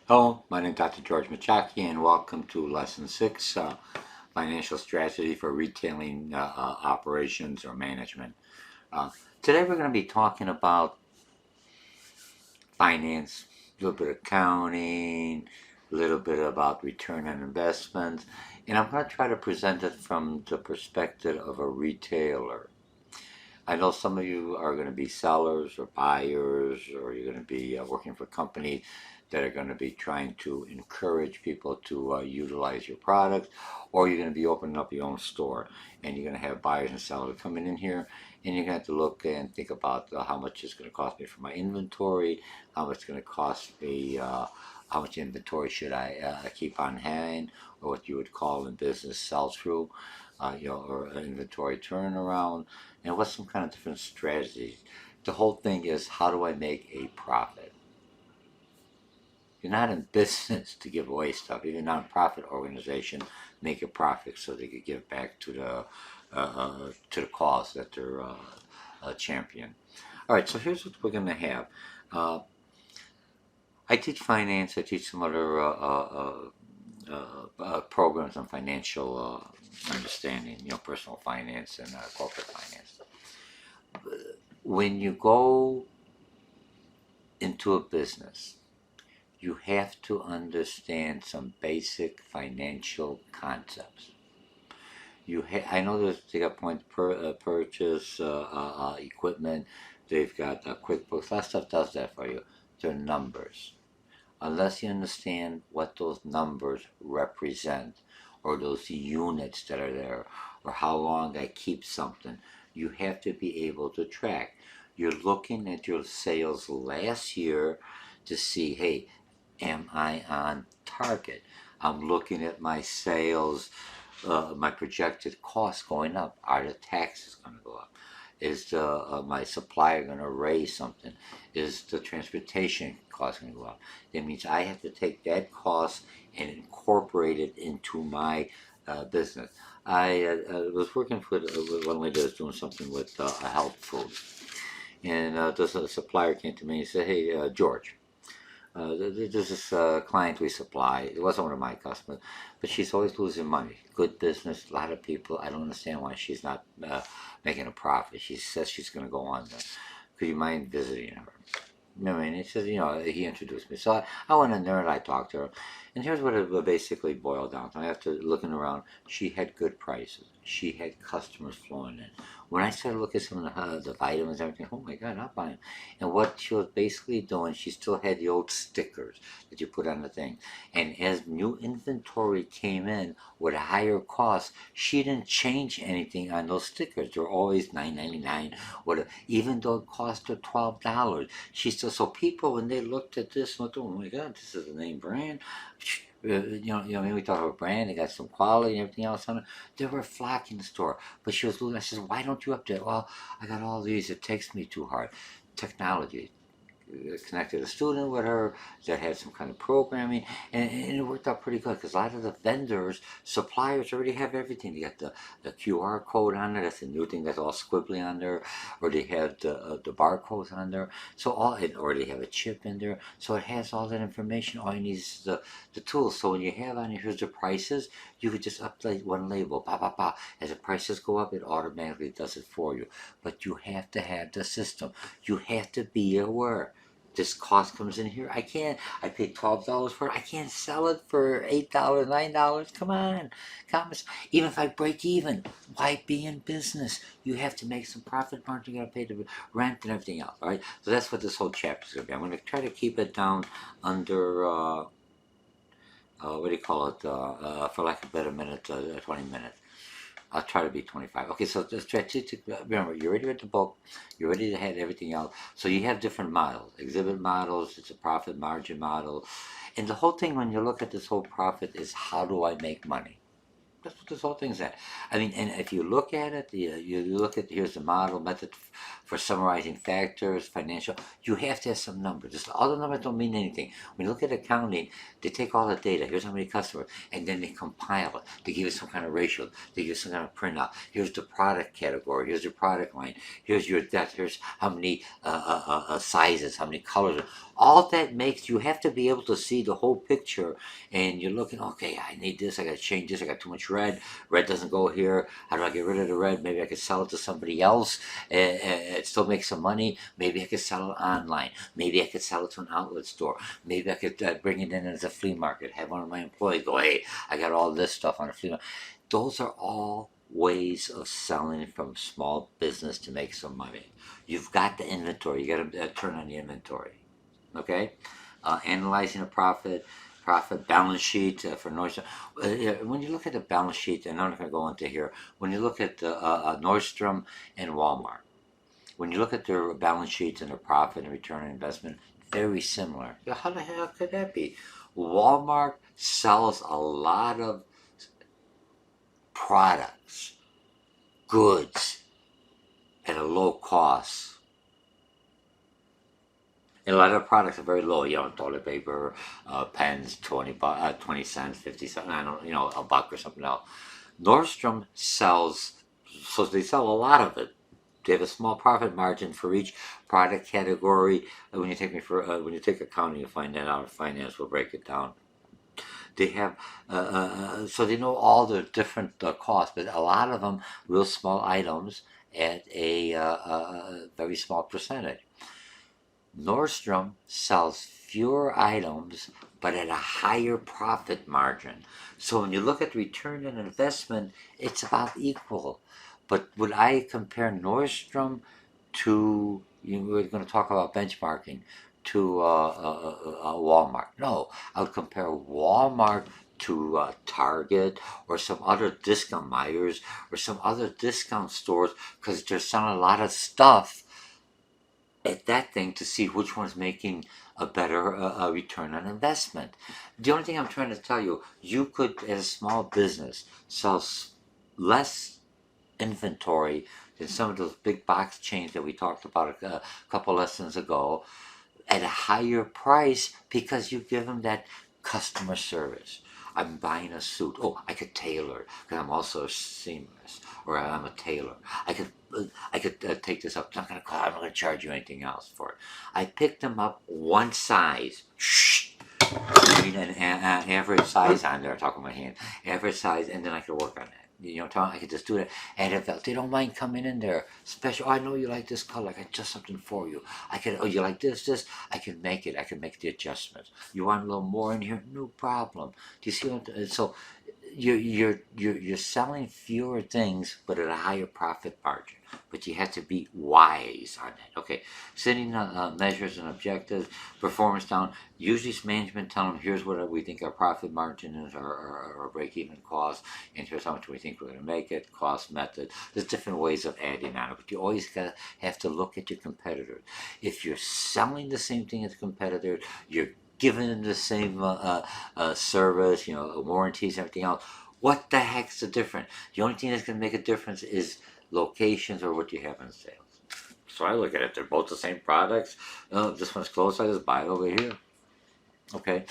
Hello, my name is Dr. George Mochocki, and welcome to Lesson 6, Financial Strategy for Retailing Operations or Management. Uh, Today we're going to be talking about finance, a little bit of accounting, a little bit about return on investment, and I'm going to try to present it from the perspective of a retailer. I know some of you are going to be sellers or buyers, or you're going to be working for companies that are going to be trying to encourage people to utilize your products, or you're going to be opening up your own store and you're going to have buyers and sellers coming in here, and you're going to have to look and think about how much it's going to cost me for my inventory, how much it's going to cost me. How much inventory should I keep on hand, or what you would call in business sell through, or inventory turnaround, and what's some kind of different strategies. The whole thing is, how do I make a profit? You're not in business to give away stuff. You're a nonprofit organization, make a profit so they could give back to the cause that they're champion. All right, so here's what we're going to have. Uh, I teach finance. I teach some other programs on financial understanding, personal finance and corporate finance. When you go into a business, you have to understand some basic financial concepts. I know they got purchase equipment. They've got QuickBooks. That stuff does that for you. They're numbers. Unless you understand what those numbers represent, or those units that are there, or how long I keep something, you have to be able to track. You're looking at your sales last year to see, hey, am I on target? I'm looking at my sales, my projected costs going up. Are the taxes going to go up? Is my supplier going to raise something? Is the transportation cost going to go up? That means I have to take that cost and incorporate it into my business. I was working with one lady that was doing something with a health food, and this supplier came to me and said, "Hey, George, there's this client we supply. It wasn't one of my customers, but she's always losing money. Good business, a lot of people. I don't understand why she's not making a profit. She says she's going to go on there. Could you mind visiting her?" And he said, he introduced me. So I went in there and I talked to her. And here's what it basically boiled down to. After looking around, she had good prices. She had customers flowing in. When I started looking at some of the vitamins and everything, oh my God, I'm buying. And what she was basically doing, she still had the old stickers that you put on the thing. And as new inventory came in with a higher cost, she didn't change anything on those stickers. They're always $9.99, whatever. Even though it cost her $12, she still. So people, when they looked at this, looked, oh my God, this is a name brand. Maybe we talk about brand. They got some quality and everything else on it. They were flocking the store, but she was losing. I said, "Why don't you update?" Well, I got all these. It takes me too hard. Technology connected a student with her that had some kind of programming, and it worked out pretty good because a lot of the vendors, suppliers already have everything. They got the QR code on there. That's a new thing that's all squibbly on there, or they have the barcodes on there. So or they have a chip in there. So it has all that information. All you need is the tools. So when you have on here's the prices, you could just update one label. Ba ba ba. As the prices go up, it automatically does it for you. But you have to have the system. You have to be aware this cost comes in here. I paid $12 for it. I can't sell it for $8, $9. Come on. Even if I break even, why be in business? You have to make some profit margin. You gotta pay the rent and everything else. All right. So that's what this whole chapter is gonna be. I'm gonna try to keep it down under what do you call it? For like a better minute, 20 minutes. I'll try to be 25. Okay, so the strategic, remember, you already read the book, you already had everything else. So you have different models, exhibit models, it's a profit margin model. And the whole thing, when you look at this whole profit, is how do I make money? That's what this whole thing's at. I mean, and if you look at it, you look at here's the model method for summarizing factors, financial. You have to have some numbers. Just all the numbers don't mean anything. When you look at accounting, they take all the data. Here's how many customers, and then they compile it. They give you some kind of ratio. They give you some kind of printout. Here's the product category. Here's your product line. Here's your depth. Here's how many sizes, how many colors. All that makes you have to be able to see the whole picture, and you're looking. Okay, I need this. I got to change this. I got too much red. Red doesn't go here. How do I get rid of the red? Maybe I could sell it to somebody else and still make some money. Maybe I could sell it online. Maybe I could sell it to an outlet store. Maybe I could bring it in as a flea market. Have one of my employees go, hey, I got all this stuff on a flea market. Those are all ways of selling from small business to make some money. You've got the inventory. You got to turn on the inventory. Okay, analyzing a profit balance sheet for Nordstrom. When you look at the balance sheet, and I'm not going to go into here. When you look at Nordstrom and Walmart, when you look at their balance sheets and their profit and return on investment, very similar. How the hell could that be? Walmart sells a lot of products, goods at a low cost. And a lot of products are very low, toilet paper, pens, 20 cents, 50 cents, I don't know, a buck or something else. Nordstrom sells, so they sell a lot of it. They have a small profit margin for each product category. When you take accounting, you'll find that out. Finance will break it down. They have, so they know all the different costs, but a lot of them real small items at a very small percentage. Nordstrom sells fewer items but at a higher profit margin. So when you look at return on investment, it's about equal. But would I compare Nordstrom to, we're going to talk about benchmarking, to Walmart? No, I would compare Walmart to Target or some other discount Myers or some other discount stores because they're selling a lot of stuff at that thing to see which one's making a better return on investment. The only thing I'm trying to tell you, you could, as a small business, sell less inventory than some of those big box chains that we talked about a couple lessons ago at a higher price because you give them that customer service. I'm buying a suit. Oh, I could tailor because I'm also a seamless, or I'm a tailor. I could take this up. I'm not going to charge you anything else for it. I picked them up one size. Shh. I mean, an average size on there. I'm talking my hand. Average size, and then I could work on that. I could just do that. And if they don't mind coming in there, special, oh, I know you like this color, I got just something for you. Oh, you like this? I can make it. I can make the adjustments. You want a little more in here? No problem. Do you see what? So you're selling fewer things, but at a higher profit margin. But you have to be wise on that. Okay, setting measures and objectives, performance down. Usually, management tell them, here's what we think our profit margin is, our break-even cost, and here's how much we think we're going to make it. Cost method. There's different ways of adding on it, but you always have to look at your competitors. If you're selling the same thing as competitors, you're giving them the same service, warranties, everything else. What the heck's the difference? The only thing that's going to make a difference is locations or what you have in sales. So I look at it, they're both the same products. This one's close, I just buy it over here. Okay,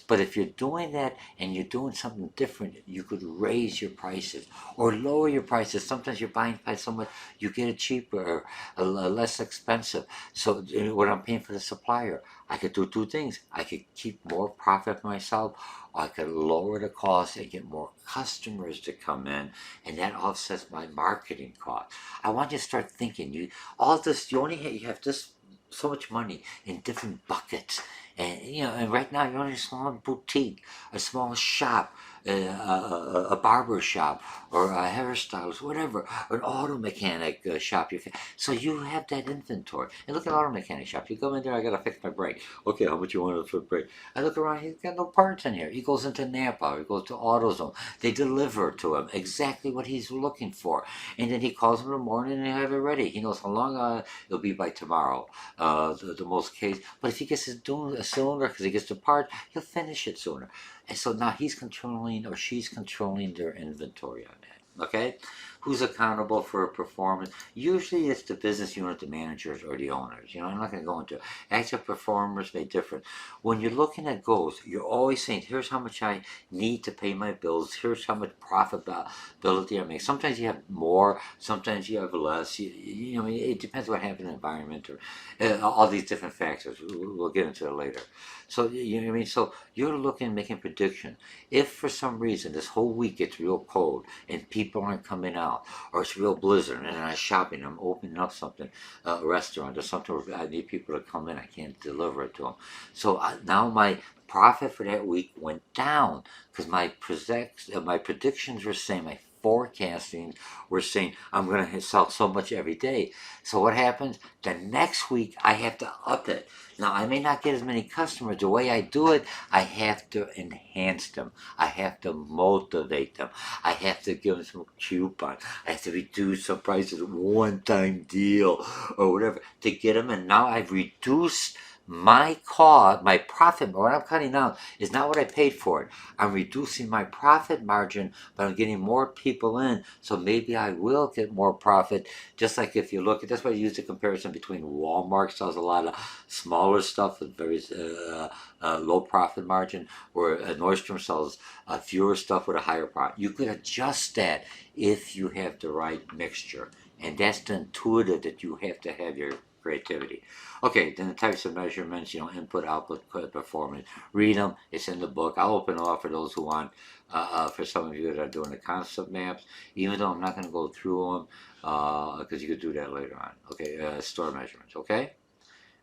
but if you're doing that and you're doing something different, you could raise your prices or lower your prices. Sometimes you're buying by so much, you get it cheaper or less expensive. So what I'm paying for the supplier, I could do two things. I could keep more profit for myself, or I could lower the cost and get more customers to come in, and that offsets my marketing cost. I want you to start thinking. You have this so much money in different buckets. And right now you're in a small boutique, a small shop, a barber shop, or a hairstylist, whatever, or an auto mechanic shop. So you have that inventory. And look at auto mechanic shop. You go in there, I got to fix my brake. Okay, how much you want for the brake? I look around, he's got no parts in here. He goes into Napa, he goes to AutoZone. They deliver to him exactly what he's looking for. And then he calls him in the morning and they have it ready. He knows how long it'll be by tomorrow, the most case. But if he gets to doing a sooner because he gets the part, he'll finish it sooner. And so now he's controlling or she's controlling their inventory on that. Okay? Who's accountable for performance? Usually it's the business unit, the managers, or the owners. You know, I'm not going to go into it. Actual performers may differ. When you're looking at goals, you're always saying, here's how much I need to pay my bills. Here's how much profitability I make. Sometimes you have more, sometimes you have less. You know, it depends what happens in the environment or all these different factors. We'll get into it later. So, you know what I mean? So you're looking, making prediction. If for some reason this whole week gets real cold and people aren't coming out, or it's real blizzard and I'm shopping, I'm opening up something, a restaurant or something where I need people to come in, I can't deliver it to them. So now my profit for that week went down because my predictions were saying, my forecasting were saying I'm going to sell so much every day. So what happens? The next week I have to up it. Now I may not get as many customers. The way I do it, I have to enhance them. I have to motivate them. I have to give them some coupon. I have to reduce some prices, one-time deal or whatever to get them. And now I've reduced my cost, my profit. What I'm cutting out is not what I paid for it. I'm reducing my profit margin, but I'm getting more people in. So maybe I will get more profit. Just like if you look at, that's why I use the comparison between Walmart sells a lot of smaller stuff with very low profit margin, where Nordstrom sells fewer stuff with a higher profit. You could adjust that if you have the right mixture. And that's the intuitive that you have to have your creativity. Okay, then the types of measurements, you know, input, output, performance. Read them. It's in the book. I'll open it up for those who want, for some of you that are doing the concept maps, even though I'm not going to go through them, because you could do that later on. Okay, store measurements, okay?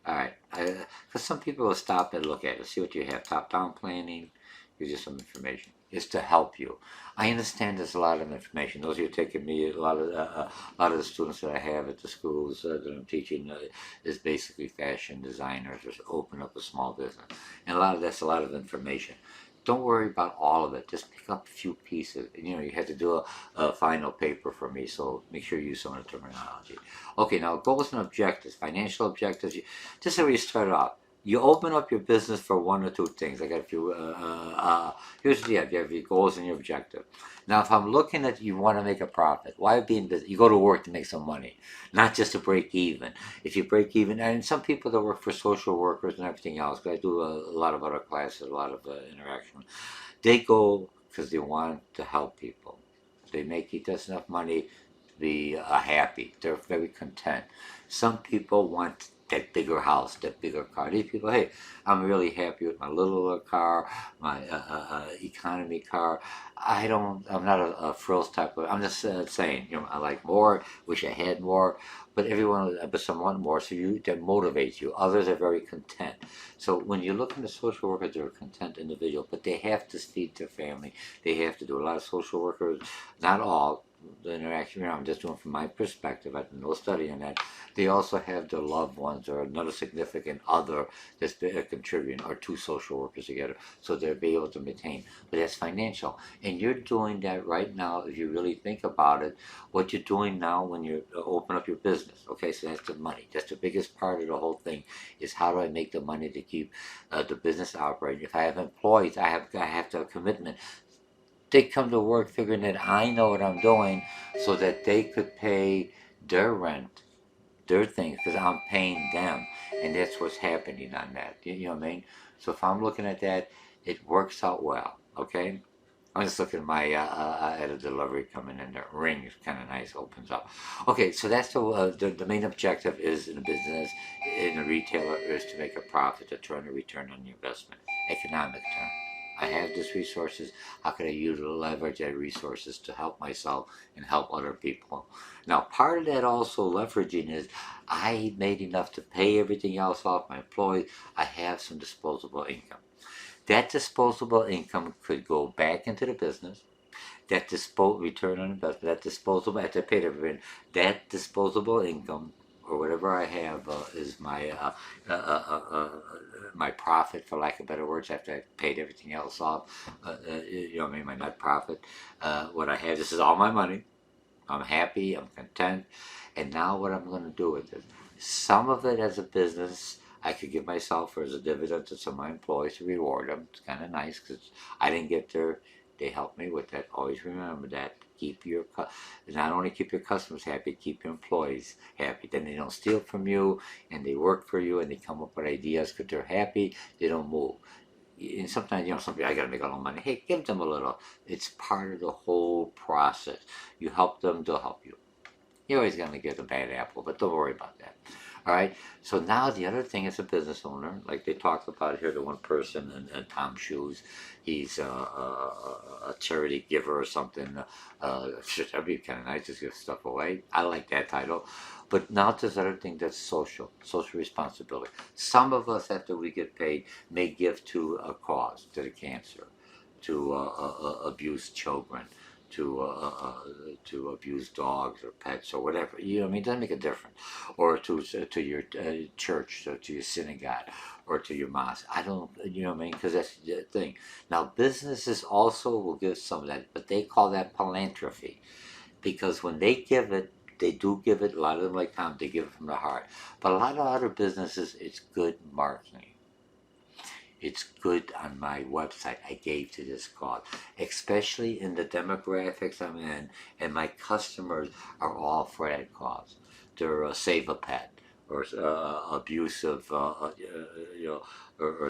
All right, because some people will stop and look at it, see what you have. Top-down planning, gives you some information. It's to help you. I understand there's a lot of information. Those of you taking me, a lot of the students that I have at the schools that I'm teaching is basically fashion designers or open up a small business, and that's a lot of information. Don't worry about all of it. Just pick up a few pieces. You know, you had to do a final paper for me, so make sure you use some of the terminology. Okay, now goals and objectives, financial objectives. This is where you start off. You open up your business for one or two things. I got a few. Here's the idea: you have your goals and your objective. Now, if I'm looking at you want to make a profit, why be in business? You go to work to make some money, not just to break even. If you break even, and some people that work for social workers and everything else, because I do a lot of other classes, a lot of interaction, they go because they want to help people. They make just enough money to be happy. They're very content. Some people want that bigger house, that bigger car. These people, hey, I'm really happy with my little car, my economy car. I'm not a frills type of, I'm just saying, you know, I like more, wish I had more, but some want more, so that motivates you. Others are very content. So when you look into social workers, they're a content individual, but they have to feed their family. They have to do a lot of social workers, not all, the interaction here, I'm just doing from my perspective. I have no study on that. They also have their loved ones or another significant other that's contributing, or two social workers together, so they'll be able to maintain. But that's financial, and you're doing that right now. If you really think about it, what you're doing now when you open up your business, okay, so that's the money. That's the biggest part of the whole thing, is how do I make the money to keep the business operating. If I have employees, I have to have a commitment. They come to work figuring that I know what I'm doing, so that they could pay their rent, their things, because I'm paying them, and that's what's happening on that. You know what I mean? So if I'm looking at that, it works out well. Okay. I'm just looking at my at a delivery coming in. The ring is kind of nice, opens up. Okay, so that's the main objective is in a business, in a retailer, is to make a profit, to turn a return on the investment, economic term. I have these resources. How can I use leverage that resources to help myself and help other people? Now, part of that also leveraging is I made enough to pay everything else off, my employees. I have some disposable income. That disposable income could go back into the business. That return on investment, that disposable, after I paid everything, that disposable income or whatever I have is uh, uh, uh, uh, my profit, for lack of better words, after I paid everything else off. You know what I mean? My net profit. What I have, this is all my money. I'm happy. I'm content. And now what I'm going to do with it? Some of it as a business, I could give myself as a dividend to some of my employees to reward them. It's kind of nice because I didn't get there. They helped me with that. Always remember that. Keep your not only keep your customers happy, keep your employees happy. Then they don't steal from you, and they work for you, and they come up with ideas because they're happy. They don't move. And sometimes, somebody, I got to make a little money. Hey, give them a little. It's part of the whole process. You help them, they'll help you. You're always going to get a bad apple, but don't worry about that. All right. So now the other thing as a business owner, like they talked about here, the one person in Tom Shoes, he's a charity giver or something. That'd be kind of nice to give stuff away. I like that title. But now there's other thing that's social responsibility. Some of us, after we get paid, may give to a cause, to the cancer, to abused children, to to abuse dogs or pets or whatever. I mean, it doesn't make a difference. Or to your church, to your synagogue, or to your mosque. I don't, what I mean, because that's the thing. Now, businesses also will give some of that, but they call that philanthropy, because when they give it, they do give it. A lot of them, like Tom, they give it from the heart. But a lot of other businesses, it's good marketing. It's good on my website. I gave to this cause, especially in the demographics I'm in, and my customers are all for that cause. They're save a pet, or abusive, or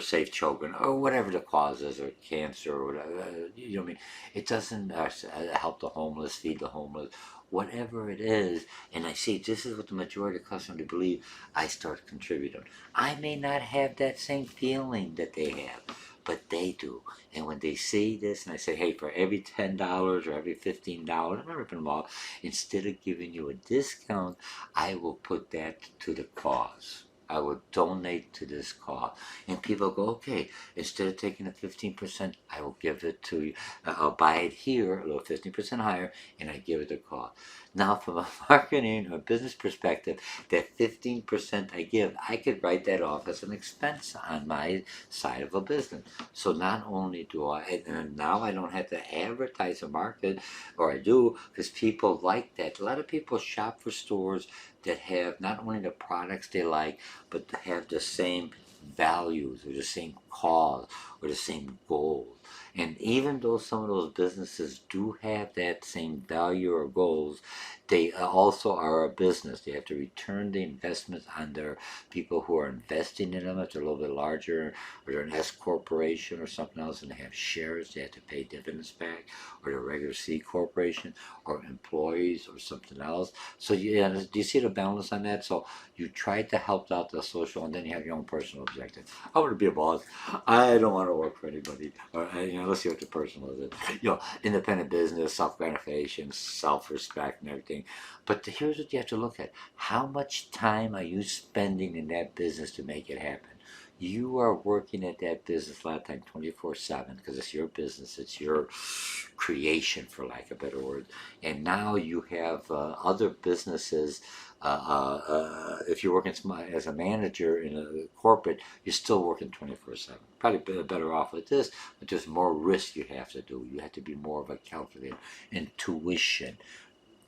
save children, or whatever the cause is, or cancer, or whatever. What I mean? It doesn't help the homeless, feed the homeless, whatever it is. And I see this is what the majority of customers believe. I start contributing. I may not have that same feeling that they have, but they do. And when they see this, and I say, hey, for every $10 or every $15, I'm not ripping them off, instead of giving you a discount, I will put that to the cause. I will donate to this cause. And people go, okay, instead of taking the 15%, I will give it to you. I'll buy it here, a little 15% higher, and I give it to cause. Now, from a marketing or business perspective, that 15% I give, I could write that off as an expense on my side of a business. So not only do and now I don't have to advertise or market, or I do, because people like that. A lot of people shop for stores that have not only the products they like, but have the same values or the same cause or the same goals. And even though some of those businesses do have that same value or goals, they also are a business. They have to return the investments on their people who are investing in them. If they're a little bit larger, or they're an S corporation or something else, and they have shares, they have to pay dividends back, or they're a regular C corporation, or employees, or something else. So do you see the balance on that? So you try to help out the social, and then you have your own personal objective. I want to be a boss. I don't want to work for anybody. Or let's see what the personal is. Independent business, self-gratification, self-respect, and everything. But here's what you have to look at. How much time are you spending in that business to make it happen? You are working at that business a lot of time 24/7, because it's your business, it's your creation, for lack of a better word. And now you have other businesses. If you're working as a manager in a corporate, you're still working 24/7. Probably better off with this, but there's more risk you have to do. You have to be more of a calculator. Intuition.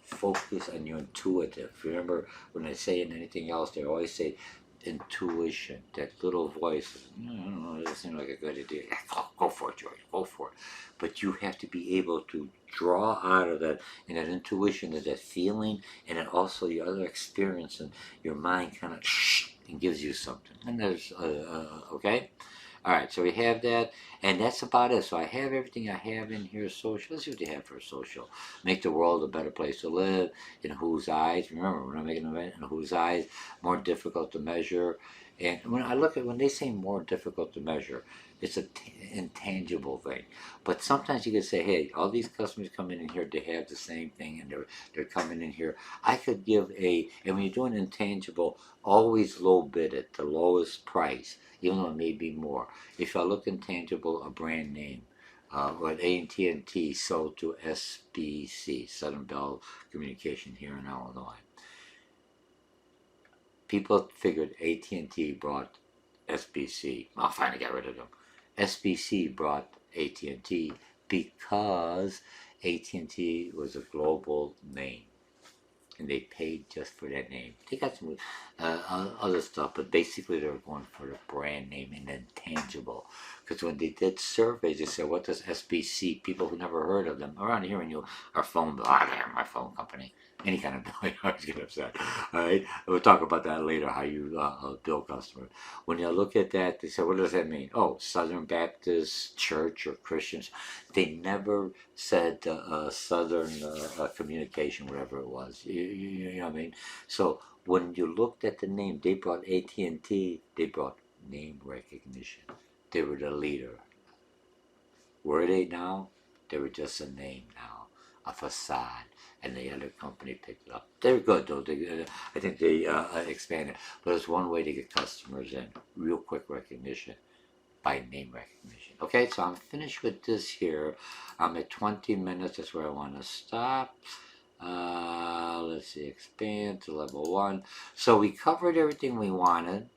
Focus on your intuitive. Remember, when I say anything else, they always say intuition, that little voice. No, no, it seems like a good idea. Go for it, George. Go for it. But you have to be able to draw out of that, and that intuition is that feeling, and then also your other experience, and your mind kind of and gives you something. And there's okay. All right, so we have that, and that's about it. So I have everything I have in here. Social. Let's see what you have for social. Make the world a better place to live. In whose eyes? Remember, we're not making an event. In whose eyes? More difficult to measure. And when they say more difficult to measure, it's an intangible thing. But sometimes you can say, hey, all these customers coming in here, they have the same thing, and they're coming in here. I could give and when you're doing intangible, always low bid it, the lowest price, even though it may be more. If I look intangible, a brand name, what AT&T sold to SBC, Southern Bell Communication, here in Illinois. People figured AT&T brought SBC. I'll finally get rid of them. SBC brought AT&T because AT&T was a global name. and they paid just for that name. They got some other stuff, but basically they were going for the brand name and intangible. Because when they did surveys, they said, "What does SBC?" People who never heard of them around here, and you our phone bill. Ah, they're my phone company. Any kind of bill, I always get upset. All right, we'll talk about that later. How you bill customers. When you look at that, they said, "What does that mean?" Oh, Southern Baptist Church or Christians. They never said Southern Communication, whatever it was. You know what I mean? So when you looked at the name, they brought AT&T. They brought name recognition. They were the leader. Were they now? They were just a name now, a facade, and the other company picked it up. They're good though. I think they expanded, but it's one way to get customers in, real quick recognition by name recognition. Okay, so I'm finished with this here. I'm at 20 minutes. That's where I want to stop. Let's see, expand to level 1. So we covered everything we wanted.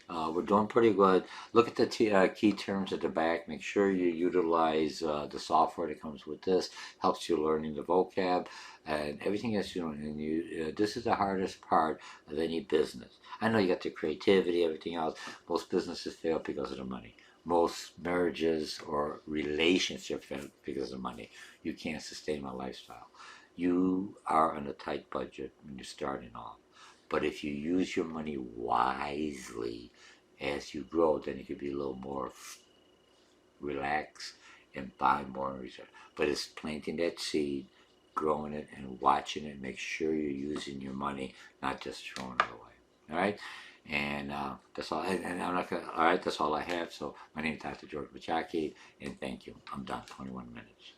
We're doing pretty good. Look at the key terms at the back. Make sure you utilize the software that comes with this. Helps you learning the vocab and everything else you're doing. And this is the hardest part of any business. I know you got the creativity, everything else. Most businesses fail because of the money. Most marriages or relationships fail because of money. You can't sustain a lifestyle. You are on a tight budget when you're starting off. But if you use your money wisely as you grow, then you can be a little more relaxed and buy more research. But it's planting that seed, growing it, and watching it. Make sure you're using your money, not just throwing it away. All right. And that's all. And I'm not gonna. All right, that's all I have. So my name is Dr. George Mochocki, and thank you. I'm done. 21 minutes.